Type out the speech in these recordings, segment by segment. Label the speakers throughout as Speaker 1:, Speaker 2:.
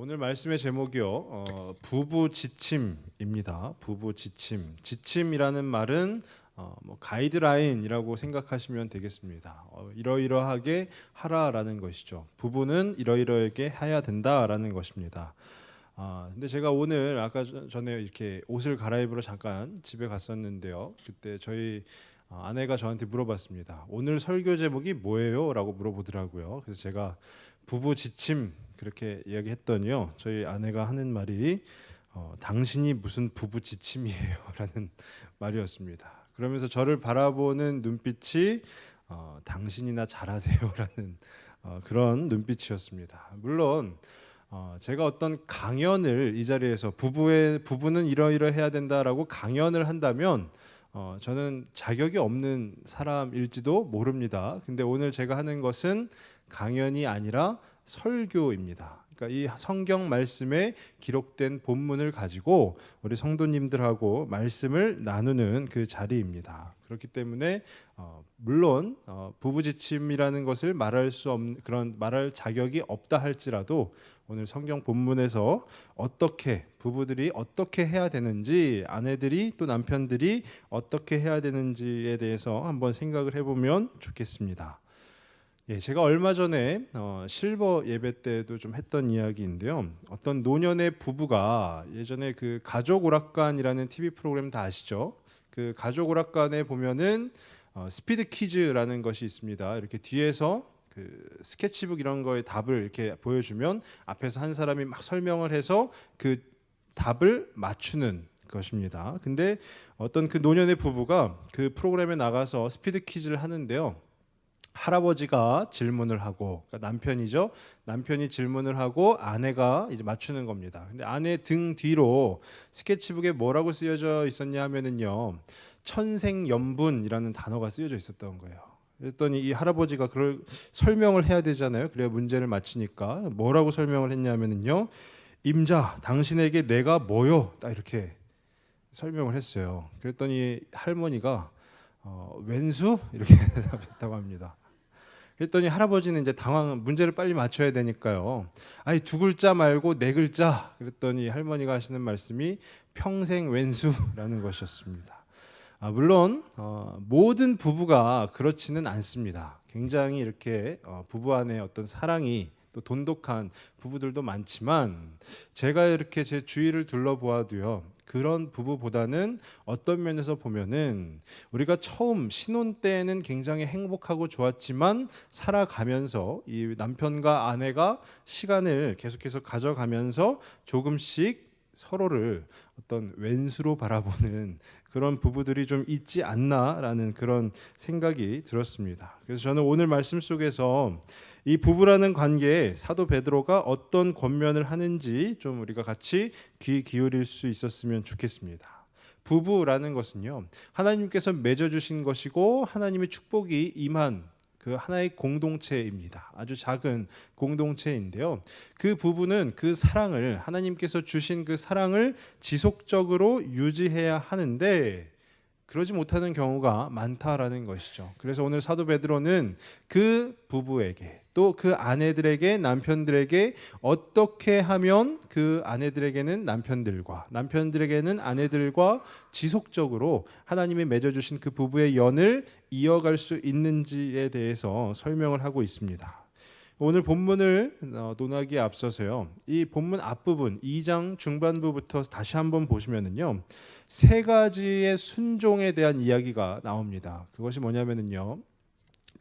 Speaker 1: 오늘 말씀의 제목이요. 부부 지침입니다. 부부 지침. 지침이라는 말은 가이드라인이라고 생각하시면 되겠습니다. 이러이러하게 하라라는 것이죠. 부부는 이러이러하게 해야 된다라는 것입니다. 근데 제가 오늘 아까 전에 이렇게 옷을 갈아입으러 잠깐 집에 갔었는데요. 그때 저희 아내가 저한테 물어봤습니다. 오늘 설교 제목이 뭐예요? 라고 물어보더라고요. 그래서 제가 부부 지침 그렇게 이야기했더니요. 저희 아내가 하는 말이 당신이 무슨 부부 지침이에요? 라는 말이었습니다. 그러면서 저를 바라보는 눈빛이 당신이나 잘하세요? 라는 그런 눈빛이었습니다. 물론 제가 어떤 강연을 이 자리에서 부부는 이러이러해야 된다라고 강연을 한다면 저는 자격이 없는 사람일지도 모릅니다. 근데 오늘 제가 하는 것은 강연이 아니라 설교입니다. 그러니까 이 성경 말씀에 기록된 본문을 가지고 우리 성도님들하고 말씀을 나누는 그 자리입니다. 그렇기 때문에 물론 부부지침이라는 것을 말할 수 없는 그런 말할 자격이 없다 할지라도 오늘 성경 본문에서 어떻게 부부들이 어떻게 해야 되는지 아내들이 또 남편들이 어떻게 해야 되는지에 대해서 한번 생각을 해보면 좋겠습니다. 제가 얼마 전에 실버 예배 때도 좀 했던 이야기인데요. 어떤 노년의 부부가 예전에 그 가족 오락관이라는 TV 프로그램 다 아시죠? 그 가족 오락관에 보면은 스피드 퀴즈라는 것이 있습니다. 이렇게 뒤에서 그 스케치북 이런 거에 답을 이렇게 보여주면 앞에서 한 사람이 막 설명을 해서 그 답을 맞추는 것입니다. 근데 어떤 그 노년의 부부가 그 프로그램에 나가서 스피드 퀴즈를 하는데요. 할아버지가 질문을 하고 그러니까 남편이죠. 남편이 질문을 하고 아내가 이제 맞추는 겁니다. 근데 아내 등 뒤로 스케치북에 뭐라고 쓰여져 있었냐 하면은요. 천생연분이라는 단어가 쓰여져 있었던 거예요. 그랬더니 이 할아버지가 그걸 설명을 해야 되잖아요. 그래야 문제를 맞히니까 뭐라고 설명을 했냐면은요. 임자, 당신에게 내가 뭐요? 딱 이렇게 설명을 했어요. 그랬더니 할머니가 왼수 이렇게 대답했다고 합니다. 그랬더니 할아버지는 이제 문제를 빨리 맞춰야 되니까요. 아니 두 글자 말고 네 글자. 그랬더니 할머니가 하시는 말씀이 평생 왼수라는 것이었습니다. 물론 모든 부부가 그렇지는 않습니다. 굉장히 이렇게 부부 안에 어떤 사랑이 또 돈독한 부부들도 많지만 제가 이렇게 제 주위를 둘러보아도요. 그런 부부보다는 어떤 면에서 보면은 우리가 처음 신혼 때는 굉장히 행복하고 좋았지만 살아가면서 이 남편과 아내가 시간을 계속해서 가져가면서 조금씩 서로를 어떤 왼수로 바라보는 그런 부부들이 좀 있지 않나라는 그런 생각이 들었습니다. 그래서 저는 오늘 말씀 속에서 이 부부라는 관계에 사도 베드로가 어떤 권면을 하는지 좀 우리가 같이 귀 기울일 수 있었으면 좋겠습니다. 부부라는 것은요. 하나님께서 맺어주신 것이고 하나님의 축복이 임한 그 하나의 공동체입니다. 아주 작은 공동체인데요. 그 부부는 그 사랑을 하나님께서 주신 그 사랑을 지속적으로 유지해야 하는데 그러지 못하는 경우가 많다라는 것이죠. 그래서 오늘 사도 베드로는 그 부부에게 또 그 아내들에게 남편들에게 어떻게 하면 그 아내들에게는 남편들에게는 아내들과 지속적으로 하나님이 맺어주신 그 부부의 연을 이어갈 수 있는지에 대해서 설명을 하고 있습니다. 오늘 본문을 논하기에 앞서서요. 이 본문 앞부분 2장 중반부부터 다시 한번 보시면은요. 세 가지의 순종에 대한 이야기가 나옵니다. 그것이 뭐냐면은요.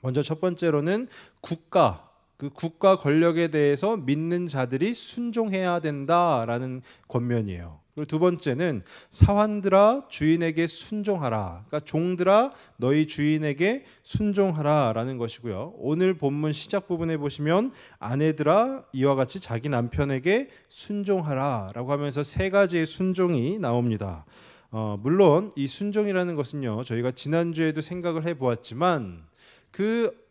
Speaker 1: 먼저 첫 번째로는 그 국가 권력에 대해서 믿는 자들이 순종해야 된다라는 권면이에요. 그리고 두 번째는 사환들아 주인에게 순종하라. 그러니까 종들아 너희 주인에게 순종하라라는 것이고요. 오늘 본문 시작 부분에 보시면 아내들아 이와 같이 자기 남편에게 순종하라라고 하면서 세 가지의 순종이 나옵니다. 물론 이 순종이라는 것은요. 저희가 지난주에도 생각을 해보았지만 그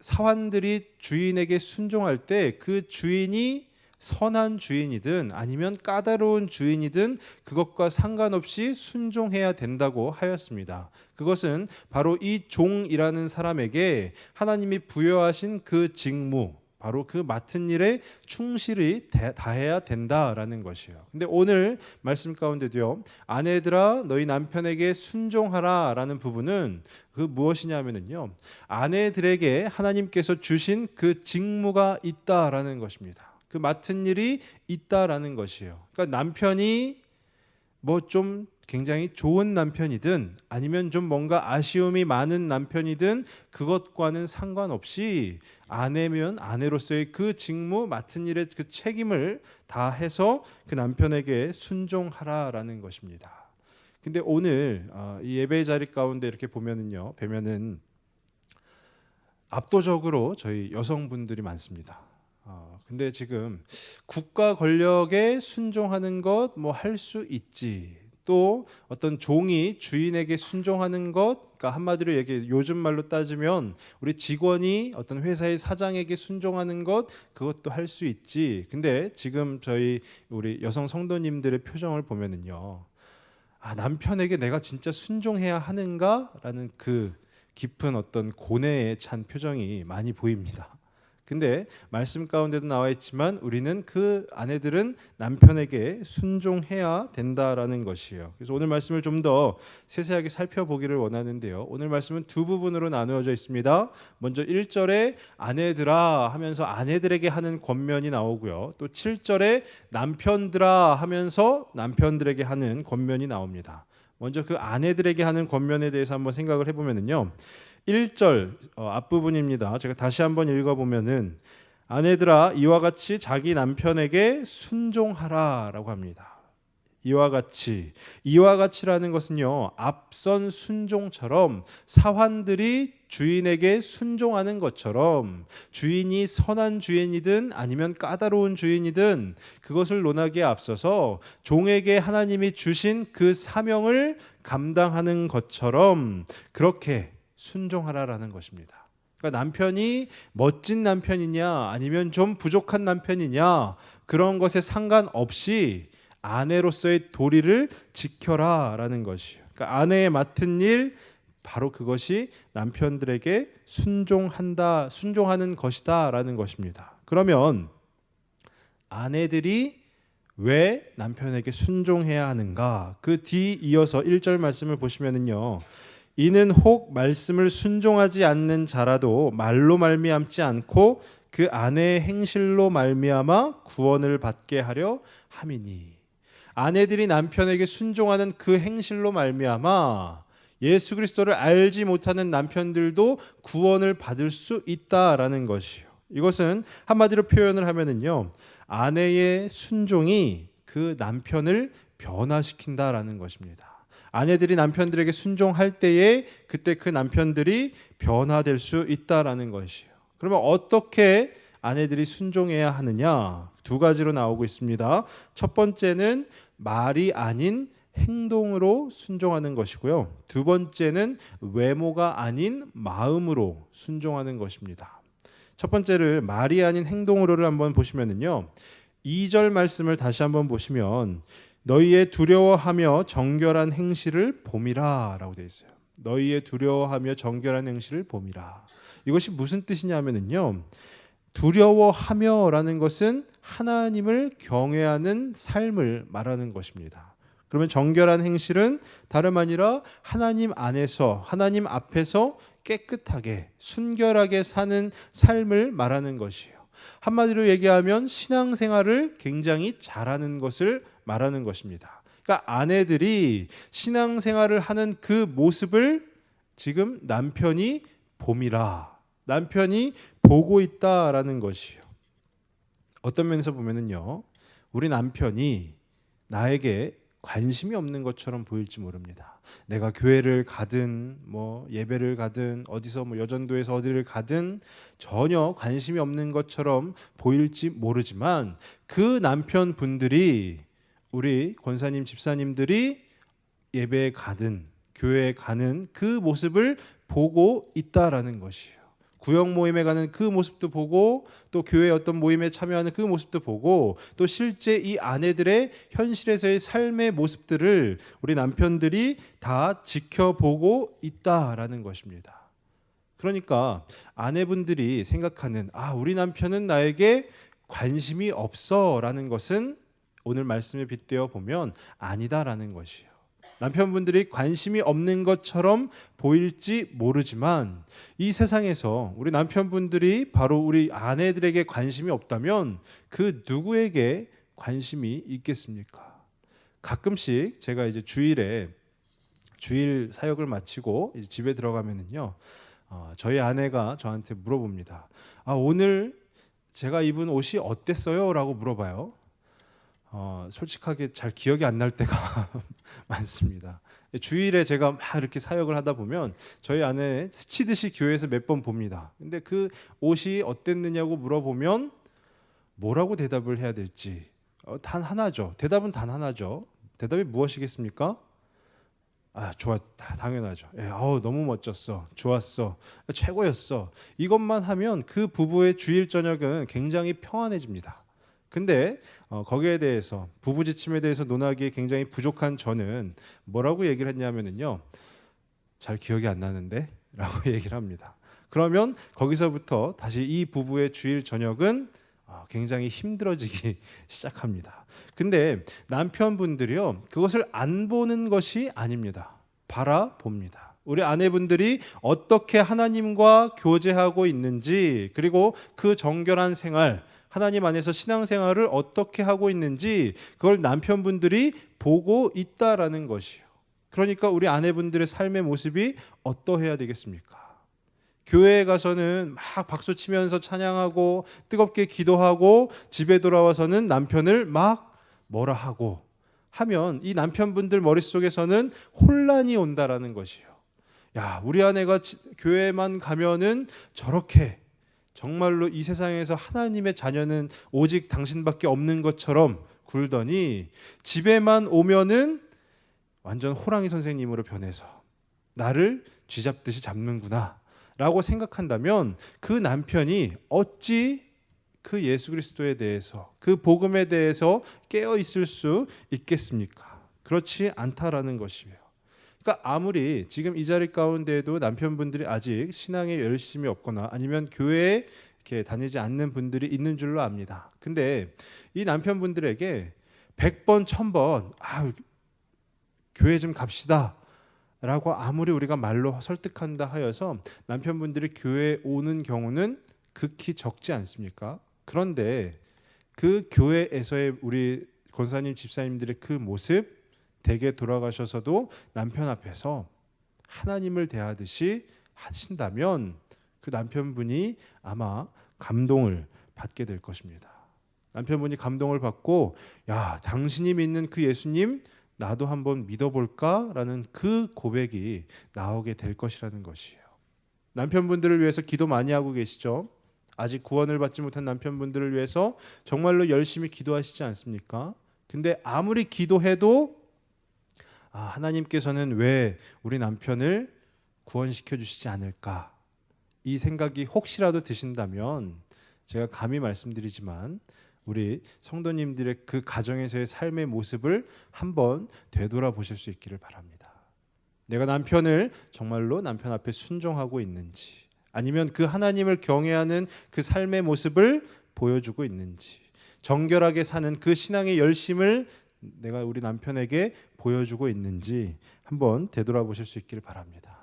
Speaker 1: 사환들이 주인에게 순종할 때 그 주인이 선한 주인이든 아니면 까다로운 주인이든 그것과 상관없이 순종해야 된다고 하였습니다. 그것은 바로 이 종이라는 사람에게 하나님이 부여하신 그 직무, 바로 그 맡은 일에 충실히 다해야 된다라는 것이에요. 근데 오늘 말씀 가운데도요, 아내들아 너희 남편에게 순종하라라는 부분은 그 무엇이냐면요, 아내들에게 하나님께서 주신 그 직무가 있다라는 것입니다. 그 맡은 일이 있다라는 것이에요. 그러니까 남편이 뭐 좀 굉장히 좋은 남편이든 아니면 좀 뭔가 아쉬움이 많은 남편이든 그것과는 상관없이 아내면 아내로서의 그 직무, 맡은 일의 그 책임을 다해서 그 남편에게 순종하라라는 것입니다. 근데 오늘 이 예배의 자리 가운데 이렇게 보면은요, 압도적으로 저희 여성분들이 많습니다. 근데 지금 국가 권력에 순종하는 것 뭐 할 수 있지. 또 어떤 종이 주인에게 순종하는 것, 그러니까 한마디로 얘기해 요즘 말로 따지면 우리 직원이 어떤 회사의 사장에게 순종하는 것, 그것도 할 수 있지. 근데 지금 우리 여성 성도님들의 표정을 보면은요, 남편에게 내가 진짜 순종해야 하는가라는 그 깊은 어떤 고뇌에 찬 표정이 많이 보입니다. 근데 말씀 가운데도 나와 있지만 우리는 그 아내들은 남편에게 순종해야 된다라는 것이에요. 그래서 오늘 말씀을 좀 더 세세하게 살펴보기를 원하는데요. 오늘 말씀은 두 부분으로 나누어져 있습니다. 먼저 1절에 아내들아 하면서 아내들에게 하는 권면이 나오고요. 또 7절에 남편들아 하면서 남편들에게 하는 권면이 나옵니다. 먼저 그 아내들에게 하는 권면에 대해서 한번 생각을 해보면요. 1절 앞부분입니다. 제가 다시 한번 읽어보면은 아내들아 이와 같이 자기 남편에게 순종하라라고 합니다. 이와 같이라는 것은요, 앞선 순종처럼 사환들이 주인에게 순종하는 것처럼 주인이 선한 주인이든 아니면 까다로운 주인이든 그것을 논하기에 앞서서 종에게 하나님이 주신 그 사명을 감당하는 것처럼 그렇게 순종하라라는 것입니다. 그러니까 남편이 멋진 남편이냐 아니면 좀 부족한 남편이냐 그런 것에 상관없이 아내로서의 도리를 지켜라라는 것이에요. 그러니까 아내의 맡은 일, 바로 그것이 남편들에게 순종하는 것이다라는 것입니다. 그러면 아내들이 왜 남편에게 순종해야 하는가? 그 뒤 이어서 1절 말씀을 보시면은요, 이는 혹 말씀을 순종하지 않는 자라도 말로 말미암지 않고 그 아내의 행실로 말미암아 구원을 받게 하려 함이니. 아내들이 남편에게 순종하는 그 행실로 말미암아 예수 그리스도를 알지 못하는 남편들도 구원을 받을 수 있다라는 것이요. 이것은 한마디로 표현을 하면은요, 아내의 순종이 그 남편을 변화시킨다라는 것입니다. 아내들이 남편들에게 순종할 때에 그때 그 남편들이 변화될 수 있다라는 것이에요. 그러면 어떻게 아내들이 순종해야 하느냐? 두 가지로 나오고 있습니다. 첫 번째는 말이 아닌 행동으로 순종하는 것이고요. 두 번째는 외모가 아닌 마음으로 순종하는 것입니다. 첫 번째를 말이 아닌 행동으로를 한번 보시면은요, 2절 말씀을 다시 한번 보시면 너희의 두려워하며 정결한 행실을 봄이라라고 되어 있어요. 너희의 두려워하며 정결한 행실을 봄이라. 이것이 무슨 뜻이냐면은요, 두려워하며라는 것은 하나님을 경외하는 삶을 말하는 것입니다. 그러면 정결한 행실은 다름 아니라 하나님 안에서, 하나님 앞에서 깨끗하게 순결하게 사는 삶을 말하는 것이에요. 한마디로 얘기하면 신앙생활을 굉장히 잘하는 것을 말하는 것입니다. 그러니까 아내들이 신앙생활을 하는 그 모습을 지금 남편이 봄이라, 남편이 보고 있다라는 것이에요. 어떤 면에서 보면은요, 우리 남편이 나에게 관심이 없는 것처럼 보일지 모릅니다. 내가 교회를 가든 뭐 예배를 가든 어디서 뭐 여전도에서 어디를 가든 전혀 관심이 없는 것처럼 보일지 모르지만 그 남편분들이, 우리 권사님 집사님들이 예배에 가든 교회에 가는 그 모습을 보고 있다라는 것이에요. 구역 모임에 가는 그 모습도 보고, 또 교회 어떤 모임에 참여하는 그 모습도 보고, 또 실제 이 아내들의 현실에서의 삶의 모습들을 우리 남편들이 다 지켜보고 있다라는 것입니다. 그러니까 아내분들이 생각하는 우리 남편은 나에게 관심이 없어라는 것은 오늘 말씀에 빗대어 보면 아니다라는 것이에요. 남편분들이 관심이 없는 것처럼 보일지 모르지만 이 세상에서 우리 남편분들이 바로 우리 아내들에게 관심이 없다면 그 누구에게 관심이 있겠습니까? 가끔씩 제가 이제 주일 사역을 마치고 이제 집에 들어가면은요, 저희 아내가 저한테 물어봅니다. 오늘 제가 입은 옷이 어땠어요? 라고 물어봐요. 솔직하게 잘 기억이 안 날 때가 많습니다. 주일에 제가 막 이렇게 사역을 하다 보면 저희 아내 스치듯이 교회에서 몇 번 봅니다. 근데 그 옷이 어땠느냐고 물어보면 뭐라고 대답을 해야 될지 단 하나죠. 대답은 단 하나죠. 대답이 무엇이겠습니까? 좋아, 당연하죠. 너무 멋졌어, 좋았어, 최고였어. 이것만 하면 그 부부의 주일 저녁은 굉장히 평안해집니다. 근데 거기에 대해서 부부 지침에 대해서 논하기에 굉장히 부족한 저는 뭐라고 얘기를 했냐면요, 잘 기억이 안 나는데 라고 얘기를 합니다. 그러면 거기서부터 다시 이 부부의 주일 저녁은 굉장히 힘들어지기 시작합니다. 근데 남편분들이요, 그것을 안 보는 것이 아닙니다. 바라봅니다. 우리 아내분들이 어떻게 하나님과 교제하고 있는지, 그리고 그 정결한 생활, 하나님 안에서 신앙생활을 어떻게 하고 있는지 그걸 남편분들이 보고 있다라는 것이요. 그러니까 우리 아내분들의 삶의 모습이 어떠해야 되겠습니까? 교회에 가서는 막 박수치면서 찬양하고 뜨겁게 기도하고 집에 돌아와서는 남편을 막 뭐라 하고 하면 이 남편분들 머릿속에서는 혼란이 온다라는 것이요. 우리 아내가 교회만 가면은 저렇게 정말로 이 세상에서 하나님의 자녀는 오직 당신밖에 없는 것처럼 굴더니 집에만 오면은 완전 호랑이 선생님으로 변해서 나를 쥐잡듯이 잡는구나 라고 생각한다면 그 남편이 어찌 그 예수 그리스도에 대해서, 그 복음에 대해서 깨어 있을 수 있겠습니까? 그렇지 않다라는 것이에요. 그러니까 아무리 지금 이 자리 가운데에도 남편분들이 아직 신앙에 열심이 없거나 아니면 교회에 이렇게 다니지 않는 분들이 있는 줄로 압니다. 근데 이 남편분들에게 100번, 1000번 교회 좀 갑시다 라고 아무리 우리가 말로 설득한다 하여서 남편분들이 교회에 오는 경우는 극히 적지 않습니까? 그런데 그 교회에서의 우리 권사님, 집사님들의 그 모습, 댁에 돌아가셔서도 남편 앞에서 하나님을 대하듯이 하신다면 그 남편분이 아마 감동을 받게 될 것입니다. 남편분이 감동을 받고 당신이 믿는 그 예수님 나도 한번 믿어볼까라는 그 고백이 나오게 될 것이라는 것이에요. 남편분들을 위해서 기도 많이 하고 계시죠? 아직 구원을 받지 못한 남편분들을 위해서 정말로 열심히 기도하시지 않습니까? 근데 아무리 기도해도 하나님께서는 왜 우리 남편을 구원시켜 주시지 않을까? 이 생각이 혹시라도 드신다면 제가 감히 말씀드리지만 우리 성도님들의 그 가정에서의 삶의 모습을 한번 되돌아보실 수 있기를 바랍니다. 내가 남편을 정말로 남편 앞에 순종하고 있는지, 아니면 그 하나님을 경외하는 그 삶의 모습을 보여주고 있는지, 정결하게 사는 그 신앙의 열심을 내가 우리 남편에게 보여주고 있는지 한번 되돌아보실 수 있기를 바랍니다.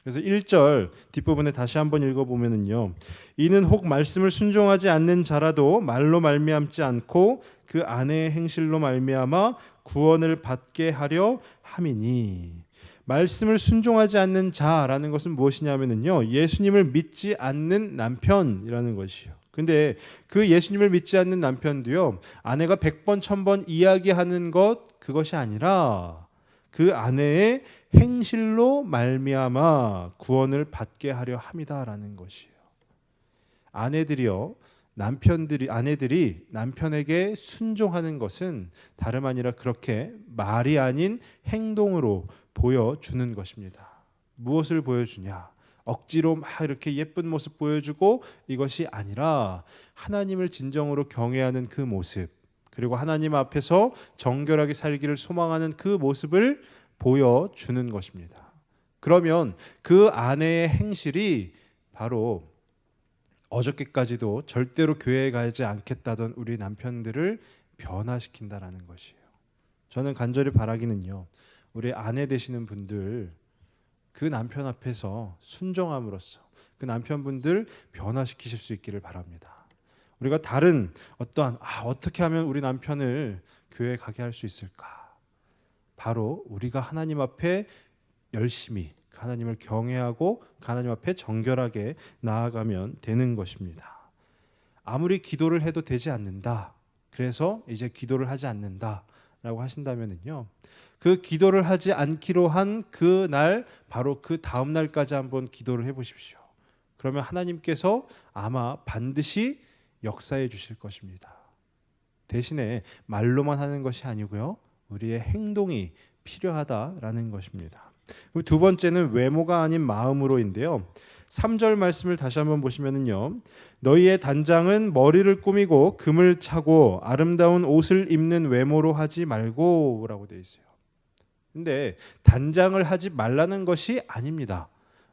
Speaker 1: 그래서 1절 뒷부분에 다시 한번 읽어보면은요, 이는 혹 말씀을 순종하지 않는 자라도 말로 말미암지 않고 그 아내의 행실로 말미암아 구원을 받게 하려 함이니. 말씀을 순종하지 않는 자라는 것은 무엇이냐면요, 예수님을 믿지 않는 남편이라는 것이요. 근데 그 예수님을 믿지 않는 남편도요, 아내가 100번 1000번 이야기하는 그것이 아니라 그 아내의 행실로 말미암아 구원을 받게 하려 함이다라는 것이에요. 아내들이 남편에게 순종하는 것은 다름 아니라 그렇게 말이 아닌 행동으로 보여주는 것입니다. 무엇을 보여주냐? 억지로 막 이렇게 예쁜 모습 보여주고 이것이 아니라 하나님을 진정으로 경외하는 그 모습, 그리고 하나님 앞에서 정결하게 살기를 소망하는 그 모습을 보여주는 것입니다. 그러면 그 아내의 행실이 바로 어저께까지도 절대로 교회에 가지 않겠다던 우리 남편들을 변화시킨다라는 것이에요. 저는 간절히 바라기는요, 우리 아내 되시는 분들 그 남편 앞에서 순종함으로써 그 남편분들 변화시키실 수 있기를 바랍니다. 우리가 다른 어떠한 어떻게 하면 우리 남편을 교회에 가게 할 수 있을까? 바로 우리가 하나님 앞에 열심히 하나님을 경외하고 하나님 앞에 정결하게 나아가면 되는 것입니다. 아무리 기도를 해도 되지 않는다, 그래서 이제 기도를 하지 않는다라고 하신다면은요, 그 기도를 하지 않기로 한 그 날 바로 그 다음 날까지 한번 기도를 해보십시오. 그러면 하나님께서 아마 반드시 역사해 주실 것입니다. 대신에 말로만 하는 것이 아니고요, 우리의 행동이 필요하다라는 것입니다. 두 번째는 외모가 아닌 마음으로인데요. 3절 말씀을 다시 한번 보시면은요, 너희의 단장은 머리를 꾸미고 금을 차고 아름다운 옷을 입는 외모로 하지 말고라고 되어 있어요. 근데 단장을 하지 말라는 것이 아닙니다.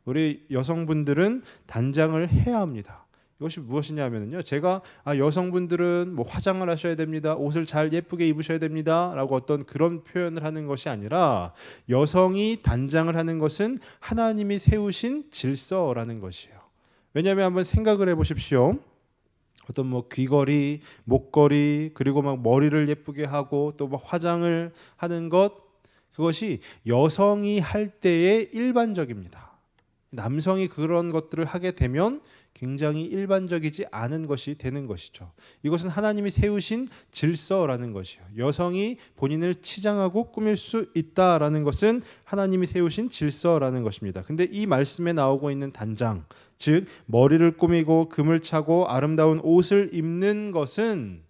Speaker 1: 우리 여성분들은 단장을 해야 합니다. 이것이 무엇이냐면요, 제가 여성분들은 뭐 화장을 하셔야 됩니다, 옷을 잘 예쁘게 입으셔야 됩니다 라고 어떤 그런 표현을 하는 것이 아니라, 여성이 단장을 하는 것은 하나님이 세우신 질서라는 것이에요. 왜냐하면 한번 생각을 해보십시오. 어떤 뭐 귀걸이, 목걸이, 그리고 막 머리를 예쁘게 하고 또 막 화장을 하는 것, 그것이 여성이 할 때의 일반적입니다. 남성이 그런 것들을 하게 되면 굉장히 일반적이지 않은 것이 되는 것이죠. 이것은 하나님이 세우신 질서라는 것이요, 여성이 본인을 치장하고 꾸밀 수 있다라는 것은 하나님이 세우신 질서라는 것입니다. 근데 이 말씀에 나오고 있는 단장, 즉 머리를 꾸미고 금을 차고 아름다운 옷을 입는 것은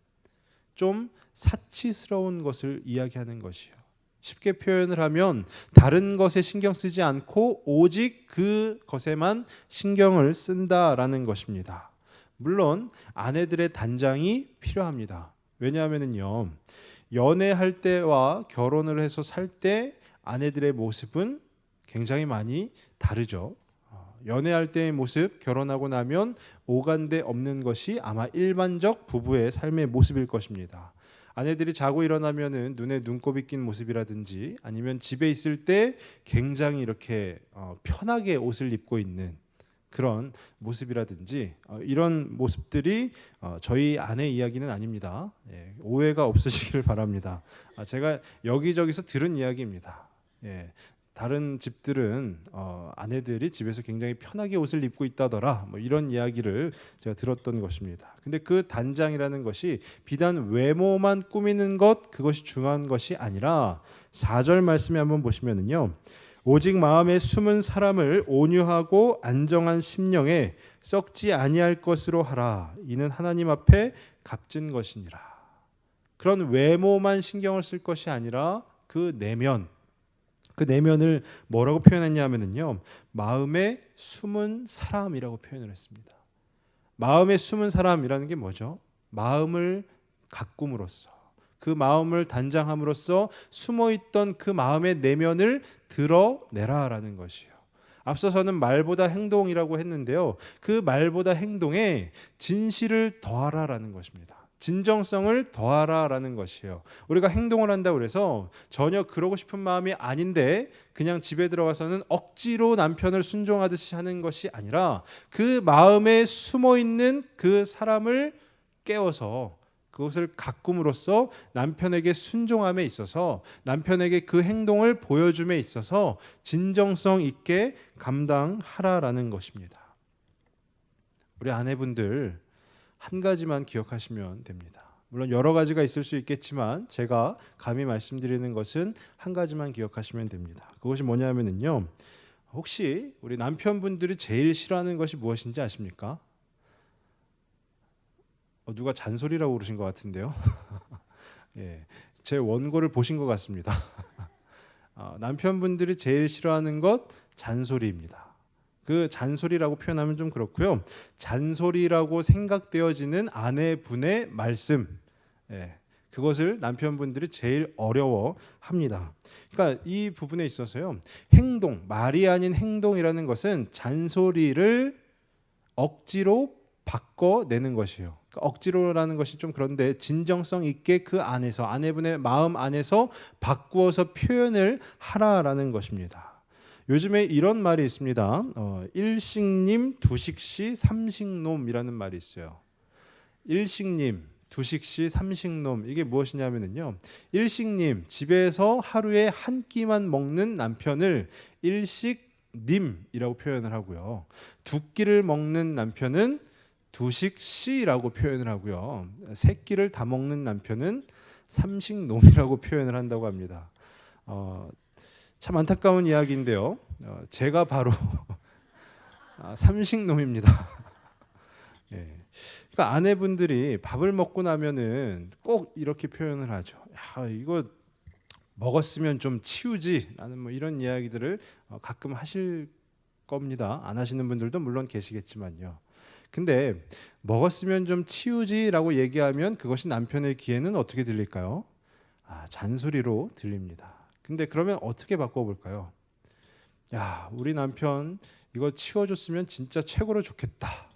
Speaker 1: 좀 사치스러운 것을 이야기하는 것이요, 쉽게 표현을 하면 다른 것에 신경 쓰지 않고 오직 그것에만 신경을 쓴다라는 것입니다. 물론 아내들의 단장이 필요합니다. 왜냐하면요, 연애할 때와 결혼을 해서 살 때 아내들의 모습은 굉장히 많이 다르죠. 연애할 때의 모습, 결혼하고 나면 오간데 없는 것이 아마 일반적 부부의 삶의 모습일 것입니다. 아내들이 자고 일어나면은 눈에 눈곱이 낀 모습이라든지, 아니면 집에 있을 때 굉장히 이렇게 편하게 옷을 입고 있는 그런 모습이라든지, 이런 모습들이 저희 아내 이야기는 아닙니다. 예, 오해가 없으시기를 바랍니다. 제가 여기저기서 들은 이야기입니다. 예, 다른 집들은 아내들이 집에서 굉장히 편하게 옷을 입고 있다더라, 뭐 이런 이야기를 제가 들었던 것입니다. 근데 그 단장이라는 것이 비단 외모만 꾸미는 것, 그것이 중요한 것이 아니라 4절 말씀에 한번 보시면은요, 오직 마음에 숨은 사람을 온유하고 안정한 심령에 썩지 아니할 것으로 하라. 이는 하나님 앞에 값진 것이니라. 그런 외모만 신경을 쓸 것이 아니라 그 내면을 뭐라고 표현했냐면요, 마음에 숨은 사람이라고 표현을 했습니다. 마음에 숨은 사람이라는 게 뭐죠? 마음을 가꿈으로써, 그 마음을 단장함으로써 숨어있던 그 마음의 내면을 드러내라라는 것이에요. 앞서서는 말보다 행동이라고 했는데요, 그 말보다 행동에 진실을 더하라라는 것입니다. 진정성을 더하라라는 것이에요. 우리가 행동을 한다고 해서 전혀 그러고 싶은 마음이 아닌데 그냥 집에 들어가서는 억지로 남편을 순종하듯이 하는 것이 아니라, 그 마음에 숨어있는 그 사람을 깨워서 그것을 가꿈으로써 남편에게 순종함에 있어서, 남편에게 그 행동을 보여줌에 있어서 진정성 있게 감당하라라는 것입니다. 우리 아내분들 한 가지만 기억하시면 됩니다. 물론 여러 가지가 있을 수 있겠지만 제가 감히 말씀드리는 것은 한 가지만 기억하시면 됩니다. 그것이 뭐냐면요, 혹시 우리 남편분들이 제일 싫어하는 것이 무엇인지 아십니까? 누가 잔소리라고 그러신 것 같은데요. 예, 제 원고를 보신 것 같습니다. 남편분들이 제일 싫어하는 것, 잔소리입니다. 그 잔소리라고 표현하면 좀 그렇고요, 잔소리라고 생각되어지는 아내분의 말씀, 그것을 남편분들이 제일 어려워합니다. 그러니까 이 부분에 있어서요, 행동, 말이 아닌 행동이라는 것은 잔소리를 억지로 바꿔내는 것이에요. 그러니까 억지로라는 것이 좀 그런데 진정성 있게 그 안에서 아내분의 마음 안에서 바꾸어서 표현을 하라라는 것입니다. 요즘에 이런 말이 있습니다. 일식님, 두식시, 삼식놈이라는 말이 있어요. 일식님, 두식시, 삼식놈, 이게 무엇이냐면요, 일식님, 집에서 하루에 한 끼만 먹는 남편을 일식님이라고 표현을 하고요. 두 끼를 먹는 남편은 두식씨라고 표현을 하고요. 세 끼를 다 먹는 남편은 삼식놈이라고 표현을 한다고 합니다. 참 안타까운 이야기인데요. 제가 바로 삼식놈입니다. 예. 그러니까 아내분들이 밥을 먹고 나면은 꼭 이렇게 표현을 하죠. 야, 이거 먹었으면 좀 치우지. 라는 뭐 이런 이야기들을 가끔 하실 겁니다. 안 하시는 분들도 물론 계시겠지만요. 근데 먹었으면 좀 치우지라고 얘기하면 그것이 남편의 귀에는 어떻게 들릴까요? 잔소리로 들립니다. 근데 그러면 어떻게 바꿔볼까요? 야, 우리 남편 이거 치워줬으면 진짜 최고로 좋겠다.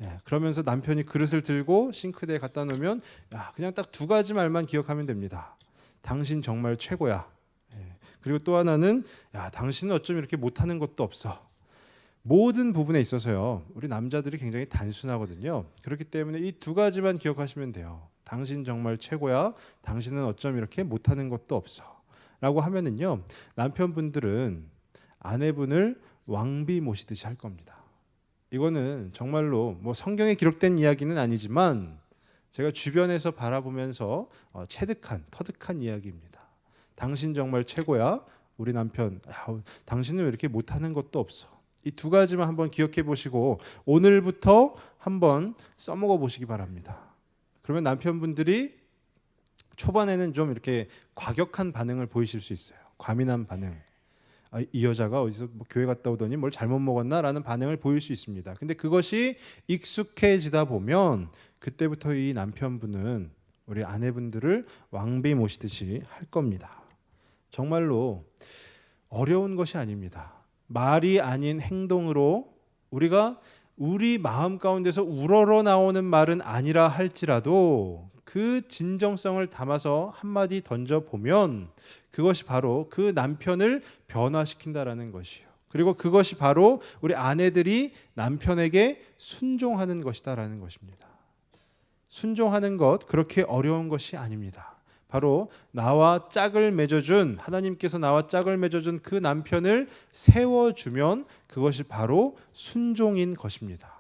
Speaker 1: 예, 그러면서 남편이 그릇을 들고 싱크대에 갖다 놓으면 야, 그냥 딱 두 가지 말만 기억하면 됩니다. 당신 정말 최고야. 예, 그리고 또 하나는 야, 당신은 어쩜 이렇게 못하는 것도 없어. 모든 부분에 있어서요, 우리 남자들이 굉장히 단순하거든요. 그렇기 때문에 이 두 가지만 기억하시면 돼요. 당신 정말 최고야. 당신은 어쩜 이렇게 못하는 것도 없어. 라고 하면은요, 남편분들은 아내분을 왕비 모시듯이 할 겁니다. 이거는 정말로 뭐 성경에 기록된 이야기는 아니지만 제가 주변에서 바라보면서 체득한, 터득한 이야기입니다. 당신 정말 최고야. 우리 남편, 당신은 왜 이렇게 못하는 것도 없어. 이 두 가지만 한번 기억해 보시고 오늘부터 한번 써먹어 보시기 바랍니다. 그러면 남편분들이 초반에는 좀 이렇게 과격한 반응을 보이실 수 있어요. 과민한 반응. 이 여자가 어디서 뭐 교회 갔다 오더니 뭘 잘못 먹었나라는 반응을 보일 수 있습니다. 근데 그것이 익숙해지다 보면 그때부터 이 남편분은 우리 아내분들을 왕비 모시듯이 할 겁니다. 정말로 어려운 것이 아닙니다. 말이 아닌 행동으로 우리가 우리 마음 가운데서 우러러 나오는 말은 아니라 할지라도 그 진정성을 담아서 한마디 던져보면 그것이 바로 그 남편을 변화시킨다라는 것이요. 그리고 그것이 바로 우리 아내들이 남편에게 순종하는 것이다라는 것입니다. 순종하는 것 그렇게 어려운 것이 아닙니다. 바로 나와 짝을 맺어준, 하나님께서 나와 짝을 맺어준 그 남편을 세워주면 그것이 바로 순종인 것입니다.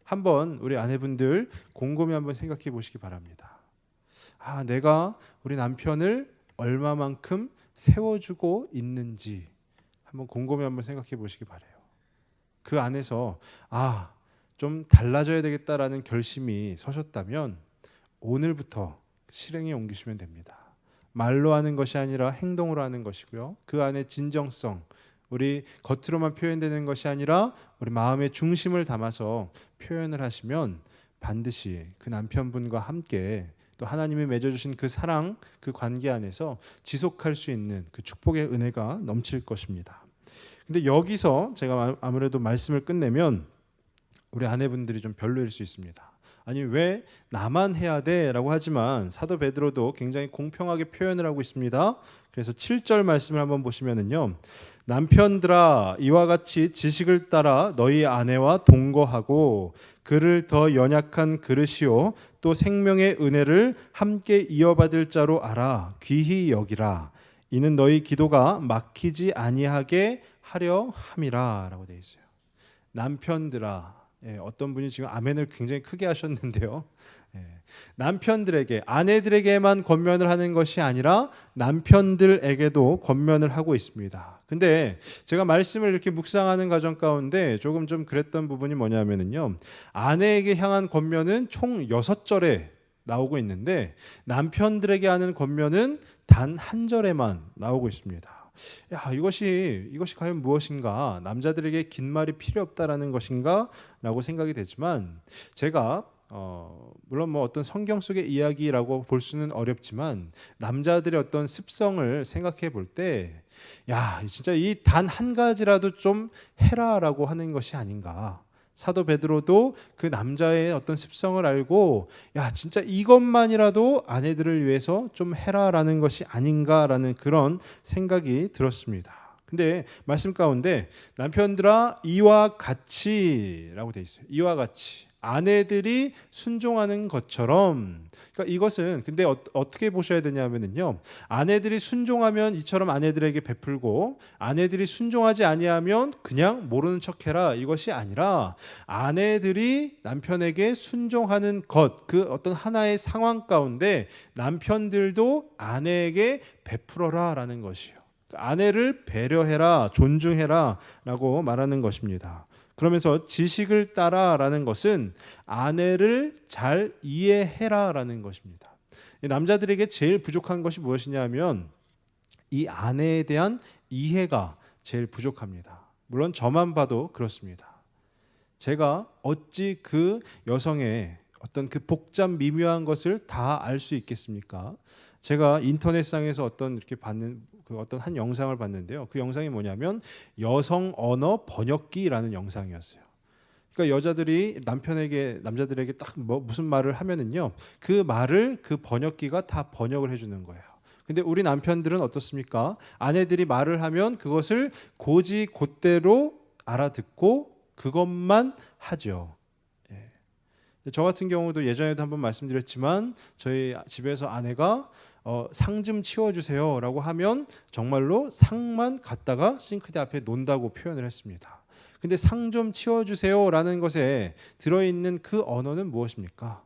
Speaker 1: 한번 우리 아내분들 곰곰이 한번 생각해 보시기 바랍니다. 내가 우리 남편을 얼마만큼 세워주고 있는지 한번 곰곰이 한번 생각해 보시기 바라요. 그 안에서 좀 달라져야 되겠다라는 결심이 서셨다면 오늘부터 실행에 옮기시면 됩니다. 말로 하는 것이 아니라 행동으로 하는 것이고요. 그 안에 진정성, 우리 겉으로만 표현되는 것이 아니라 우리 마음의 중심을 담아서 표현을 하시면 반드시 그 남편분과 함께 또 하나님이 맺어주신 그 사랑, 그 관계 안에서 지속할 수 있는 그 축복의 은혜가 넘칠 것입니다. 근데 여기서 제가 아무래도 말씀을 끝내면 우리 아내분들이 좀 별로일 수 있습니다. 아니 왜 나만 해야 돼? 라고 하지만 사도 베드로도 굉장히 공평하게 표현을 하고 있습니다. 그래서 7절 말씀을 한번 보시면은요, 남편들아 이와 같이 지식을 따라 너희 아내와 동거하고 그를 더 연약한 그릇이요 또 생명의 은혜를 함께 이어받을 자로 알아 귀히 여기라. 이는 너희 기도가 막히지 아니하게 하려 함이라 라고 되어 있어요. 남편들아, 어떤 분이 지금 아멘을 굉장히 크게 하셨는데요. 남편들에게, 아내들에게만 권면을 하는 것이 아니라 남편들에게도 권면을 하고 있습니다. 근데 제가 말씀을 이렇게 묵상하는 과정 가운데 조금 좀 그랬던 부분이 뭐냐면요, 아내에게 향한 권면은 총 6절에 나오고 있는데 남편들에게 하는 권면은 단 한 절에만 나오고 있습니다. 이것이 과연 무엇인가? 남자들에게 긴 말이 필요 없다라는 것인가? 라고 생각이 되지만 제가 물론 뭐 어떤 성경 속의 이야기라고 볼 수는 어렵지만 남자들의 어떤 습성을 생각해 볼 때 진짜 이 단 한 가지라도 좀 해라라고 하는 것이 아닌가 사도 베드로도 그 남자의 어떤 습성을 알고 야 진짜 이것만이라도 아내들을 위해서 좀 해라라는 것이 아닌가라는 그런 생각이 들었습니다. 근데 말씀 가운데 남편들아 이와 같이라고 돼 있어요. 이와 같이 아내들이 순종하는 것처럼. 그러니까 이것은 근데 어떻게 보셔야 되냐면요. 아내들이 순종하면 이처럼 아내들에게 베풀고 아내들이 순종하지 아니하면 그냥 모르는 척해라 이것이 아니라 아내들이 남편에게 순종하는 것 그 어떤 하나의 상황 가운데 남편들도 아내에게 베풀어라라는 것이요. 아내를 배려해라, 존중해라 라고 말하는 것입니다. 그러면서 지식을 따라라는 것은 아내를 잘 이해해라라는 것입니다. 남자들에게 제일 부족한 것이 무엇이냐 하면 이 아내에 대한 이해가 제일 부족합니다. 물론 저만 봐도 그렇습니다. 제가 어찌 그 여성의 어떤 그 복잡 미묘한 것을 다 알 수 있겠습니까? 제가 인터넷상에서 어떤 이렇게 받는 그 어떤 한 영상을 봤는데요. 그 영상이 뭐냐면 여성 언어 번역기라는 영상이었어요. 그러니까 여자들이 남자들에게 딱 뭐 무슨 말을 하면은요. 그 말을 그 번역기가 다 번역을 해주는 거예요. 근데 우리 남편들은 어떻습니까? 아내들이 말을 하면 그것을 곧이곧대로 알아듣고 그것만 하죠. 예. 저 같은 경우도 예전에도 한번 말씀드렸지만 저희 집에서 아내가 상 좀 치워주세요라고 하면 정말로 상만 갖다가 싱크대 앞에 놓는다고 표현을 했습니다. 근데 상 좀 치워주세요라는 것에 들어있는 그 언어는 무엇입니까?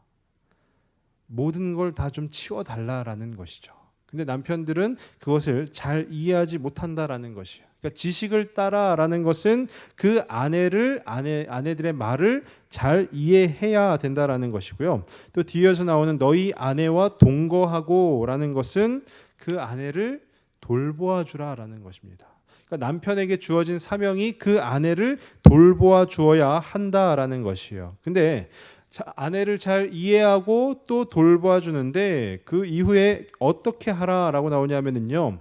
Speaker 1: 모든 걸 다 좀 치워달라라는 것이죠. 근데 남편들은 그것을 잘 이해하지 못한다라는 것이에요. 그러니까 지식을 따라라는 것은 그 아내들의 말을 잘 이해해야 된다라는 것이고요. 또 뒤에서 나오는 너희 아내와 동거하고라는 것은 그 아내를 돌보아 주라라는 것입니다. 그러니까 남편에게 주어진 사명이 그 아내를 돌보아 주어야 한다라는 것이에요. 근데 아내를 잘 이해하고 또 돌보아 주는데 그 이후에 어떻게 하라라고 나오냐면요.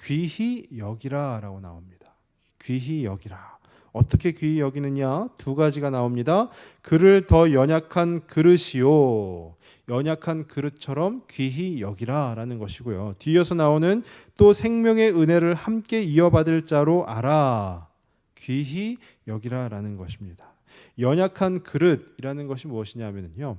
Speaker 1: 귀히 여기라라고 나옵니다. 귀히 여기라. 어떻게 귀히 여기느냐? 두 가지가 나옵니다. 그를 더 연약한 그릇이요. 연약한 그릇처럼 귀히 여기라라는 것이고요. 뒤이어서 나오는 또 생명의 은혜를 함께 이어받을 자로 알아. 귀히 여기라라는 것입니다. 연약한 그릇이라는 것이 무엇이냐면요.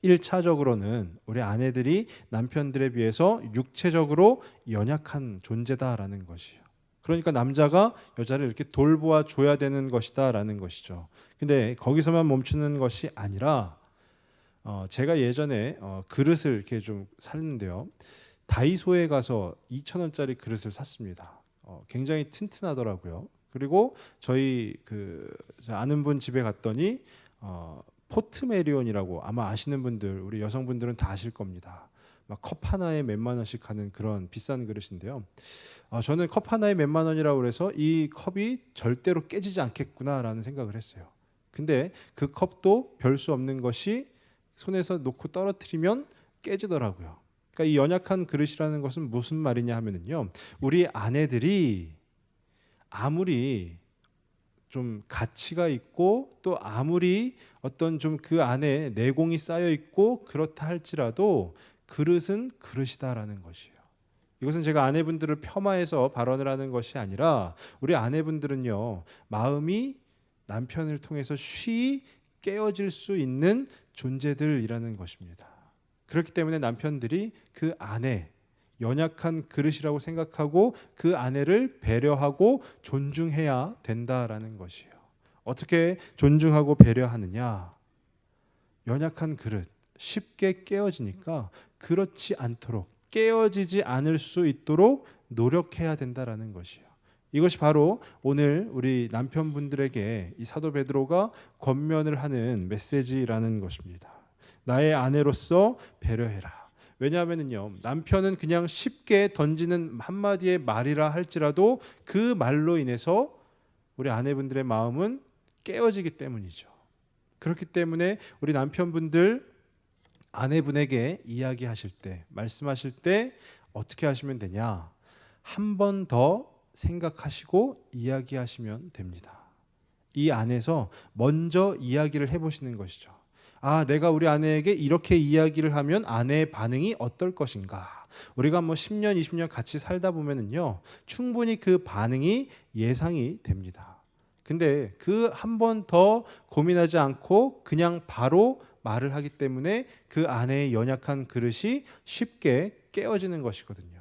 Speaker 1: 1차적으로는 우리 아내들이 남편들에 비해서 육체적으로 연약한 존재다라는 것이에요. 그러니까 남자가 여자를 이렇게 돌보아 줘야 되는 것이다라는 것이죠. 근데 거기서만 멈추는 것이 아니라 제가 예전에 그릇을 이렇게 좀 샀는데요. 다이소에 가서 2,000원짜리 그릇을 샀습니다. 굉장히 튼튼하더라고요. 그리고 저희 아는 분 집에 갔더니 포트메리온이라고 아마 아시는 분들 우리 여성분들은 다 아실 겁니다. 막 컵 하나에 몇만 원씩 하는 그런 비싼 그릇인데요. 저는 컵 하나에 몇만 원이라고 그래서 이 컵이 절대로 깨지지 않겠구나라는 생각을 했어요. 근데 그 컵도 별 수 없는 것이 손에서 놓고 떨어뜨리면 깨지더라고요. 그러니까 이 연약한 그릇이라는 것은 무슨 말이냐 하면은요. 우리 아내들이 아무리 좀 가치가 있고 또 아무리 어떤 좀 그 안에 내공이 쌓여 있고 그렇다 할지라도 그릇은 그릇이다라는 것이에요. 이것은 제가 아내분들을 폄하해서 발언을 하는 것이 아니라 우리 아내분들은요. 마음이 남편을 통해서 쉬이 깨어질 수 있는 존재들이라는 것입니다. 그렇기 때문에 남편들이 그 아내 연약한 그릇이라고 생각하고 그 아내를 배려하고 존중해야 된다라는 것이에요. 어떻게 존중하고 배려하느냐? 연약한 그릇 쉽게 깨어지니까 그렇지 않도록 깨어지지 않을 수 있도록 노력해야 된다라는 것이에요. 이것이 바로 오늘 우리 남편분들에게 이 사도 베드로가 권면을 하는 메시지라는 것입니다. 나의 아내로서 배려해라. 왜냐하면요 남편은 그냥 쉽게 던지는 한마디의 말이라 할지라도 그 말로 인해서 우리 아내분들의 마음은 깨어지기 때문이죠. 그렇기 때문에 우리 남편분들 아내분에게 이야기하실 때 말씀하실 때 어떻게 하시면 되냐? 한 번 더 생각하시고 이야기하시면 됩니다. 이 안에서 먼저 이야기를 해보시는 것이죠. 아, 내가 우리 아내에게 이렇게 이야기를 하면 아내의 반응이 어떨 것인가? 우리가 뭐 10년, 20년 같이 살다 보면은요, 충분히 그 반응이 예상이 됩니다. 근데 그 한 번 더 고민하지 않고 그냥 바로 말을 하기 때문에 그 아내의 연약한 그릇이 쉽게 깨어지는 것이거든요.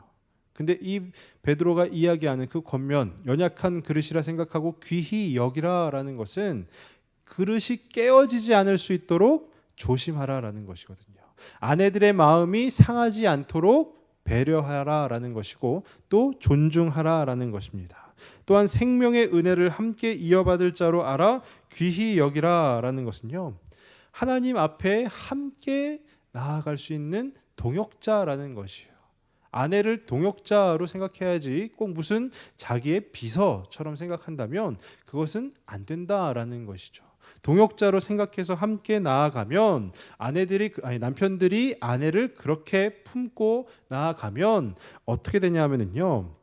Speaker 1: 근데 이 베드로가 이야기하는 그 겉면 연약한 그릇이라 생각하고 귀히 여기라라는 것은 그릇이 깨어지지 않을 수 있도록 조심하라라는 것이거든요. 아내들의 마음이 상하지 않도록 배려하라라는 것이고 또 존중하라라는 것입니다. 또한 생명의 은혜를 함께 이어받을 자로 알아 귀히 여기라라는 것은요. 하나님 앞에 함께 나아갈 수 있는 동역자라는 것이에요. 아내를 동역자로 생각해야지 꼭 무슨 자기의 비서처럼 생각한다면 그것은 안 된다라는 것이죠. 동역자로 생각해서 함께 나아가면 남편들이 아내를 그렇게 품고 나아가면 어떻게 되냐면요.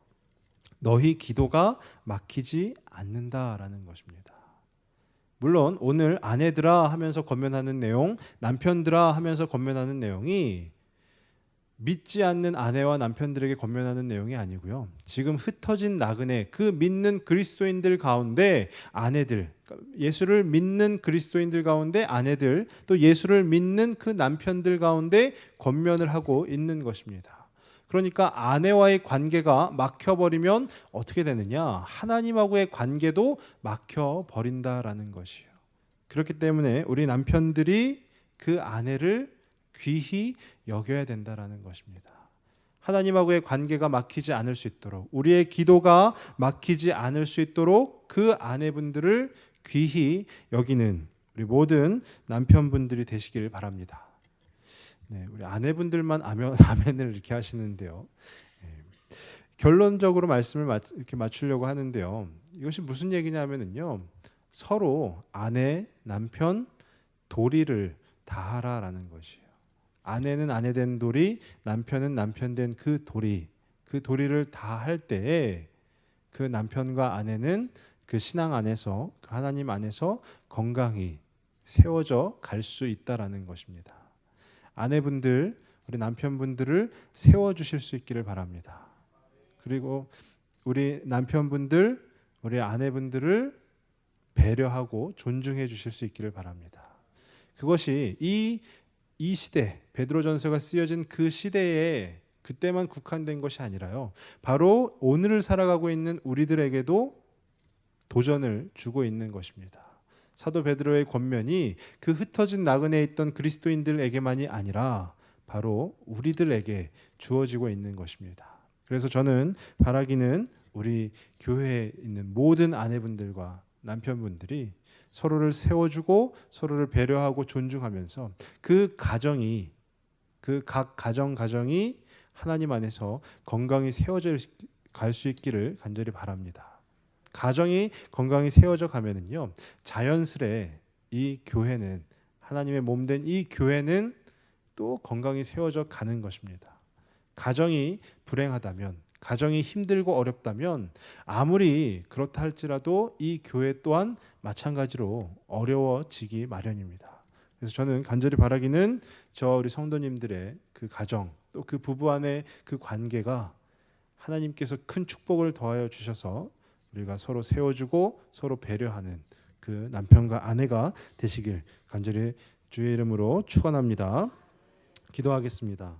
Speaker 1: 너희 기도가 막히지 않는다라는 것입니다. 물론 오늘 아내들아 하면서 권면하는 내용, 남편들아 하면서 권면하는 내용이 믿지 않는 아내와 남편들에게 권면하는 내용이 아니고요. 지금 흩어진 나그네 그 믿는 그리스도인들 가운데 아내들, 예수를 믿는 그리스도인들 가운데 아내들, 또 예수를 믿는 그 남편들 가운데 권면을 하고 있는 것입니다. 그러니까 아내와의 관계가 막혀버리면 어떻게 되느냐? 하나님하고의 관계도 막혀버린다라는 것이에요. 그렇기 때문에 우리 남편들이 그 아내를 귀히 여겨야 된다라는 것입니다. 하나님하고의 관계가 막히지 않을 수 있도록, 우리의 기도가 막히지 않을 수 있도록 그 아내분들을 귀히 여기는 우리 모든 남편분들이 되시길 바랍니다. 네, 우리 아내분들만 아멘을 이렇게 하시는데요. 네, 결론적으로 말씀을 이렇게 맞추려고 하는데요. 이것이 무슨 얘기냐면요, 서로 아내, 남편, 도리를 다하라라는 것이에요. 아내는 아내 된 도리, 남편은 남편 된 그 도리를 다 할 때에 그 남편과 아내는 그 신앙 안에서, 그 하나님 안에서 건강히 세워져 갈 수 있다라는 것입니다. 아내분들, 우리 남편분들을 세워주실 수 있기를 바랍니다. 그리고 우리 남편분들, 우리 아내분들을 배려하고 존중해 주실 수 있기를 바랍니다. 그것이 이 시대, 베드로전서가 쓰여진 그 시대에 그때만 국한된 것이 아니라요. 바로 오늘을 살아가고 있는 우리들에게도 도전을 주고 있는 것입니다. 사도 베드로의 권면이 그 흩어진 나그네에 있던 그리스도인들에게만이 아니라 바로 우리들에게 주어지고 있는 것입니다. 그래서 저는 바라기는 우리 교회에 있는 모든 아내분들과 남편분들이 서로를 세워주고 서로를 배려하고 존중하면서 그 각 가정이 하나님 안에서 건강히 세워져 갈 수 있기를 간절히 바랍니다. 가정이 건강히 세워져 가면은요, 자연스레 이 교회는, 하나님의 몸된 이 교회는 또 건강히 세워져 가는 것입니다. 가정이 불행하다면, 가정이 힘들고 어렵다면 아무리 그렇다 할지라도 이 교회 또한 마찬가지로 어려워지기 마련입니다. 그래서 저는 간절히 바라기는 우리 성도님들의 그 가정, 또 그 부부 안의 그 관계가 하나님께서 큰 축복을 더하여 주셔서 우리가 서로 세워주고 서로 배려하는 그 남편과 아내가 되시길 간절히 주의 이름으로 축원합니다. 기도하겠습니다.